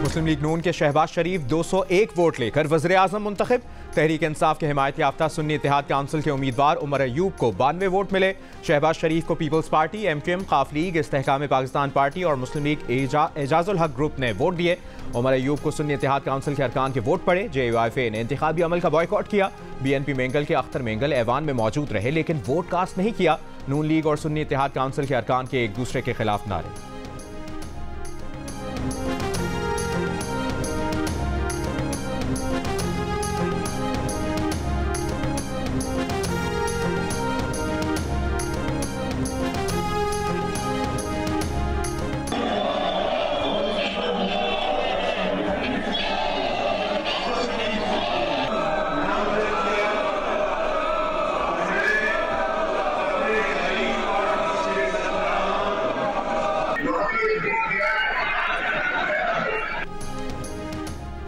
मुस्लिम league नून के शहबाज शरीफ 201 vote लेकर वज़ीर-ए-आज़म मुंतखब। तहरीक इंसाफ के हिमायत याफ्ता सुन्नी इत्तेहाद काउंसिल के उम्मीदवार उमर अयूब को 92 वोट मिले। शहबाज शरीफ को पीपल्स पार्टी, MQM, खाफ लीग, इस्तेहकाम पाकिस्तान पार्टी और मुस्लिम लीग एजाजुल हक ग्रुप ने वोट दिए। उमर अयूब को सुन्नी इत्तेहाद काउंसिल के अरकान के वोट पड़े। JUIFA ने इंतखाबी अमल का बॉयकॉट किया। BNP मेंगल के अख्तर मेंगल ऐवान में मौजूद रहे लेकिन वोट कास्ट नहीं किया। नून लीग और सुन्नी इत्तेहाद काउंसिल के अरकान के एक दूसरे के खिलाफ नारे।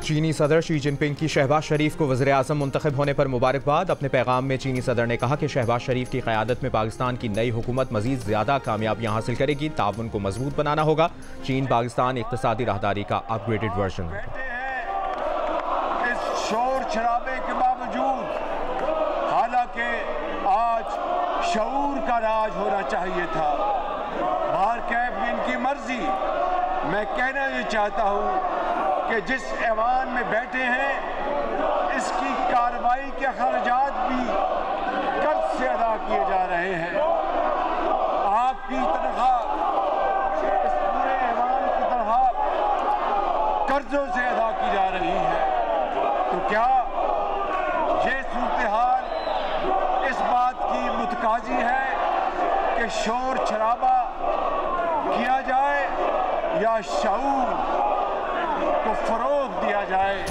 चीनी सदर शी जिनपिंग की शहबाज शरीफ को वज़ीर-ए-आज़म मुंतखब होने पर मुबारकबाद। अपने पैगाम में चीनी सदर ने कहा कि शहबाज शरीफ की क़यादत में पाकिस्तान की नई हुकूमत मज़ीद ज़्यादा कामयाबियाँ हासिल करेगी। ताउन को मजबूत बनाना होगा। चीन पाकिस्तान इक़्तिसादी राहदारी का अपग्रेडेड वर्जन है। इस शोर शराबे के बावजूद हालांकि आज शऊर का राज होना चाहिए था। बाहर कैफ इनकी मर्जी। मैं कहना ये चाहता हूँ कि जिस ऐवान में बैठे हैं इसकी कार्रवाई के खर्चात भी कर्ज से अदा किए जा रहे हैं। आपकी तनख्वाह इस पूरे ऐवान की तनख्वाह कर्जों से अदा की जा रही है। तो क्या ये सूरत हाल इस बात की मुतकाजी है कि शोर शराबा किया जाए या शऊर को फरोग दिया जाए?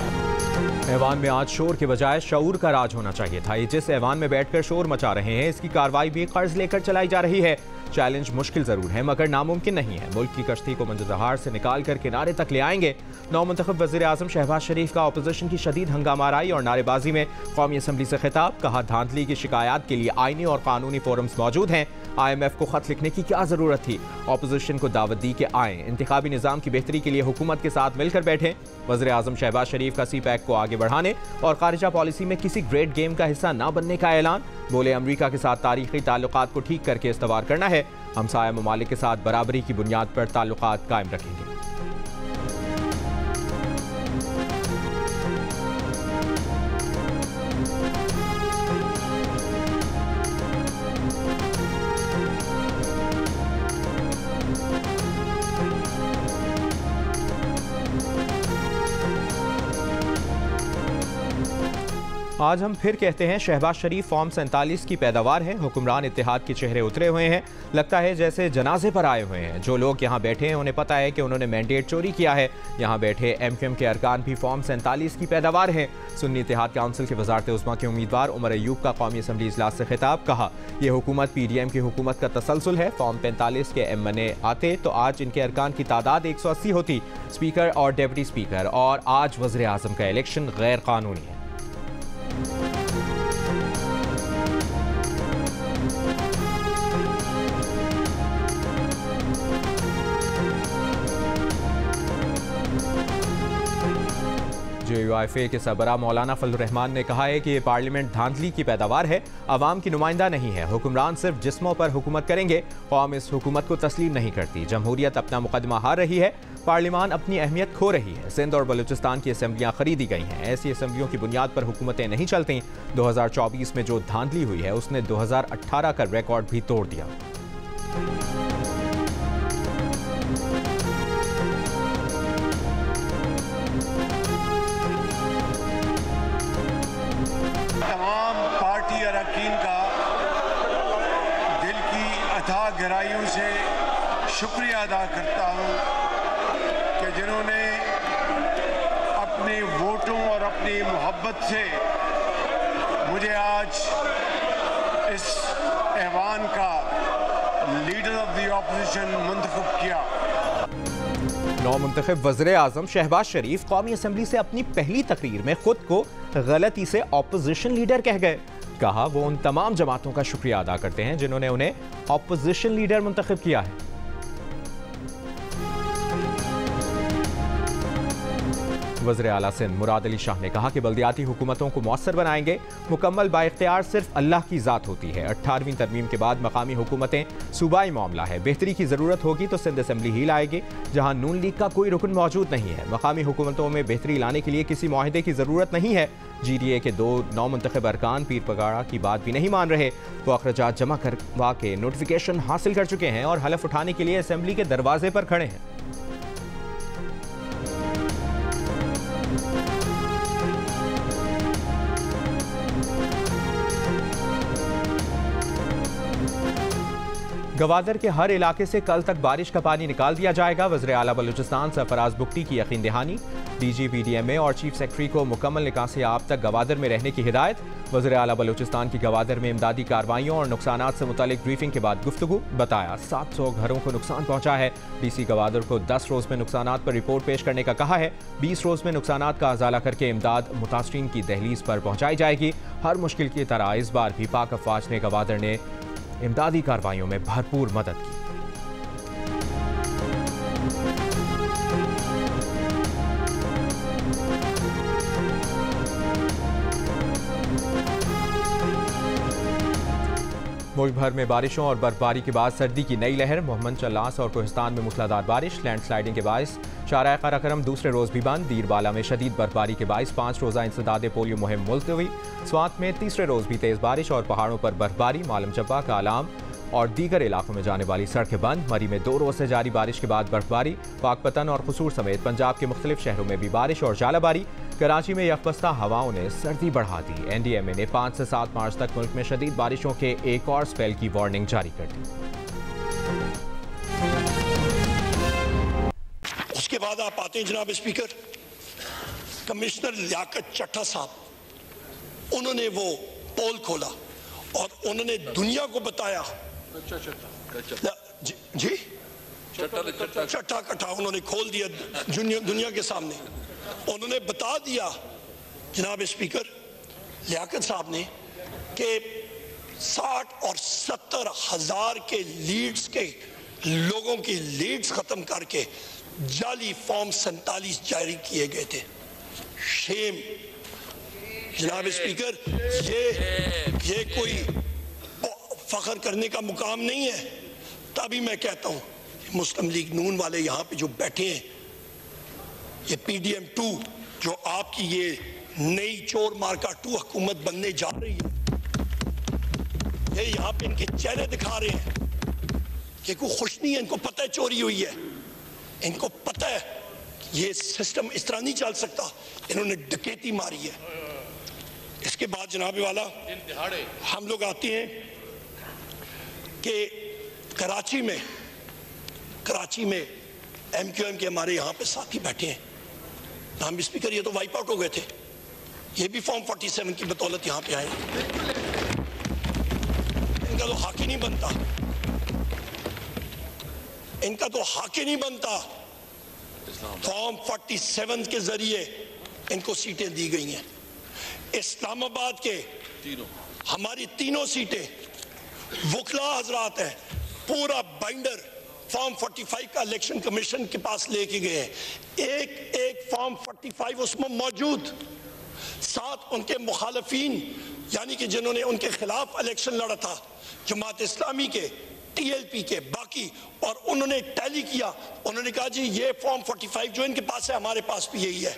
ऐवान में आज शोर के बजाय शऊर का राज होना चाहिए था। ये जिस ऐवान में बैठकर शोर मचा रहे हैं इसकी कार्रवाई भी कर्ज लेकर चलाई जा रही है। चैलेंज मुश्किल जरूर है मगर नामुमकिन नहीं है। मुल्क की कश्ती को मंजरहार से निकाल कर किनारे तक ले आएंगे। नौमुंतखब वज़ीर-ए-आज़म शहबाज शरीफ का अपोजिशन की शदीद हंगामाराई और नारेबाजी में कौमी असम्बली से खिताब। कहा धांधली की शिकायत के लिए आईनी और कानूनी फोरम्स मौजूद हैं। IMF को खत लिखने की क्या जरूरत थी? अपोजिशन को दावत दी कि आएँ, इंतखाबी निज़ाम की बेहतरी के लिए हुकूमत के साथ मिलकर बैठें। वज़ीर-ए-आज़म शहबाज शरीफ का CPAC को आगे बढ़ाने और खारिजा पॉलिसी में किसी ग्रेट गेम का हिस्सा न बनने का ऐलान। बोले अमरीका के साथ तारीखी ताल्लुकात को ठीक करके इस्तवार करना है। हमसाया ममालिक के साथ बराबरी की बुनियाद पर ताल्लुकात कायम रखेंगे। आज हम फिर कहते हैं शहबाज शरीफ फॉर्म 47 की पैदावार है। हुक्मरान इत्तेहाद के चेहरे उतरे हुए हैं। लगता है जैसे जनाजे पर आए हुए हैं। जो लोग यहाँ बैठे हैं उन्हें पता है कि उन्होंने मैंडेट चोरी किया है। यहाँ बैठे MQM के अरकान भी फॉर्म 47 की पैदावार हैं। सुन्नी इत्तेहाद काउंसिल के वज़ारत उज़्मा के उम्मीदवार उमर अयूब का कौमी असम्बली इजलास से खिताब। कहा यह हुकूमत PDM की हुकूमत का तसलसल है। फॉर्म 45 के MNA आते तो आज इनके अरकान की तादाद 180 होती। स्पीकर और डेप्टी स्पीकर और आज वज़ीर-ए-आज़म का इलेक्शन गैर कानूनी है। JUIFA के सरबराह मौलाना फजलुर रहमान ने कहा है कि ये पार्लियामेंट धांधली की पैदावार है, अवाम की नुमाइंदा नहीं है। हुक्मरान सिर्फ जिस्मों पर हुकूमत करेंगे। कौम इस हुकूमत को तस्लीम नहीं करती। जमहूरियत अपना मुकदमा हार रही है। पार्लियामान अपनी अहमियत खो रही है। सिंध और बलूचिस्तान की असम्बलियाँ खरीदी गई हैं। ऐसी असम्बलियों की बुनियाद पर हुकूमतें नहीं चलती। 2024 में जो धांधली हुई है उसने 2018 का रिकॉर्ड भी तोड़ दिया। गहराइयों से शुक्रिया अदा करता हूँ कि जिन्होंने अपने वोटों और अपनी मोहब्बत से मुझे आज इस ऐवान का लीडर ऑफ द ऑपोजिशन मुंतखब किया। नौमुंतखब वज़ीर-ए-आज़म शहबाज शरीफ कौमी असम्बली से अपनी पहली तकरीर में खुद को गलती से ऑपोजिशन लीडर कह गए। कहा वो उन तमाम जमातों का शुक्रिया अदा करते हैं जिन्होंने उन्हें ऑपोजिशन लीडर मुंतखब किया है। वज़ीर आला सिंध मुराद अली शाह ने कहा कि बल्दियाती हुकूमतों को मौसर बनाएंगे, मुकम्मल बाइख्तियार सिर्फ अल्लाह की ज़ात होती है। 18वीं तरमीम के बाद मकामी हुकूमतें सूबाई मामला है, बेहतरी की ज़रूरत होगी तो सिंध असम्बली ही लाएगी, जहाँ नून लीग का कोई रुकन मौजूद नहीं है। मकामी हुकूमतों में बेहतरी लाने के लिए किसी मुआहदे की ज़रूरत नहीं है। GDA के 2 नौमुंतखब अरकान पीर पगाड़ा की बात भी नहीं मान रहे। वो अखराजात जमा करवा के नोटिफिकेशन हासिल कर चुके हैं और हलफ उठाने के लिए असम्बली के दरवाजे पर खड़े हैं। गवादर के हर इलाके से कल तक बारिश का पानी निकाल दिया जाएगा। वज़ीर आला बलूचिस्तान सरफराज बुख्ती की यकीन दहानी। DG PDMA और चीफ सेक्रेटरी को मुकम्मल निकासी आप तक गवादर में रहने की हिदायत। वज़ीर आला बलूचिस्तान की गवादर में इमदादी कार्रवाइयों और नुकसानात से मुतालिक ब्रीफिंग के बाद गुफ्तगू। बताया 700 घरों को नुकसान पहुंचा है। DC गवादर को 10 रोज़ में नुकसानात पर रिपोर्ट पेश करने का कहा है। 20 रोज़ में नुकसानात का अजाला करके इमदाद मुतासरीन की दहलीज पर पहुंचाई जाएगी। हर मुश्किल की तरह इस बार भी पाक अफवाज ने गवादर ने इमदादी कार्रवाइयों में भरपूर मदद की। मुल्क भर में बारिशों और बर्फबारी के बाद सर्दी की नई लहर। मोहम्मद चल्लास और कोहिस्तान में मूसलाधार बारिश, लैंडस्लाइडिंग के बायस शारा कराकरम दूसरे रोज़ भी बंद। दीरबाला में शदीद बर्फबारी के बायस 5 रोज़ा इंसदाद पोलियो मुहिम मुलतवी। स्वात में तीसरे रोज़ भी तेज़ बारिश और पहाड़ों पर बर्फबारी। मालम चब्बा का आलाम और दीगर इलाकों में जाने वाली सड़कें बंद। मरी में 2 रोज़ से जारी बारिश के बाद बर्फबारी। पाकपतन और खसूर समेत पंजाब के मुख्तलिफ शहरों में भी बारिश और जालाबारी। कराची में यकबस्ता हवाओं ने सर्दी बढ़ा दी। NDMA ने 5 से 7 मार्च तक मुल्क में शदीद बारिशों के एक और स्पेल की वार्निंग जारी कर दी। उसके बाद आप आते हैं जनाब स्पीकर, कमिश्नर लियाकत चट्टा साहब, उन्होंने वो पोल खोला और उन्होंने दुनिया को बताया। जी चट्टा कट्टा उन्होंने खोल दिया दुनिया के सामने। उन्होंने बता दिया जनाब स्पीकर लियाकत साहब ने कि 60 और 70 हज़ार के लीड्स के लोगों की लीड्स खत्म करके जाली फॉर्म 47 जारी किए गए थे। शेम जनाब स्पीकर, ये कोई फख्र करने का मुकाम नहीं है। तभी मैं कहता हूँ मुस्लिम लीग नून वाले यहाँ पे जो बैठे हैं, ये PDM 2 जो आपकी ये नई चोर मार्का 2 हुकूमत बनने जा रही है, ये यहाँ पे इनके चेहरे दिखा रहे हैं कि कोई खुश नहीं है। इनको पता है चोरी हुई है, इनको पता है ये सिस्टम इस तरह नहीं चल सकता। इन्होंने डकैती मारी है। इसके बाद जनाब वाला हम लोग आते हैं कि कराची में MQM के हमारे यहाँ पे साथी बैठे हैं। नाम स्पीकर, ये तो वाइप आउट हो गए थे, ये भी फॉर्म 47 की बदौलत यहाँ पे आए। इनका तो हक ही नहीं बनता, इनका तो हक ही नहीं बनता। फॉर्म 47 के जरिए इनको सीटें दी गई हैं। इस्लामाबाद के हमारी तीनों सीटें वकला हजरात हैं, पूरा बाइंडर फॉर्म 45 का इलेक्शन कमीशन के पास लेके गए हैं। एक फॉर्म 45 उसमें मौजूद, साथ उनके मुखालफीन यानी कि जिन्होंने उनके खिलाफ इलेक्शन लड़ा था, जमात इस्लामी के, TLP के, बाकी, और उन्होंने टैली किया। उन्होंने कहा जी ये फॉर्म 45 जो इनके पास है हमारे पास भी यही है।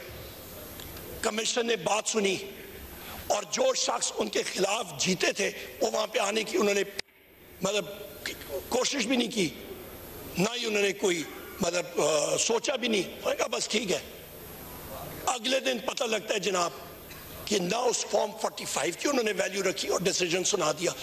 कमीशन ने बात सुनी और जो शख्स उनके खिलाफ जीते थे वो वहां पे आने की उन्होंने कोशिश भी नहीं की, ना ही उन्होंने कोई सोचा भी नहीं। उन्होंने कहा बस ठीक है। अगले दिन पता लगता है जनाब कि ना उस फॉर्म 45 की उन्होंने वैल्यू रखी और डिसीजन सुना दिया।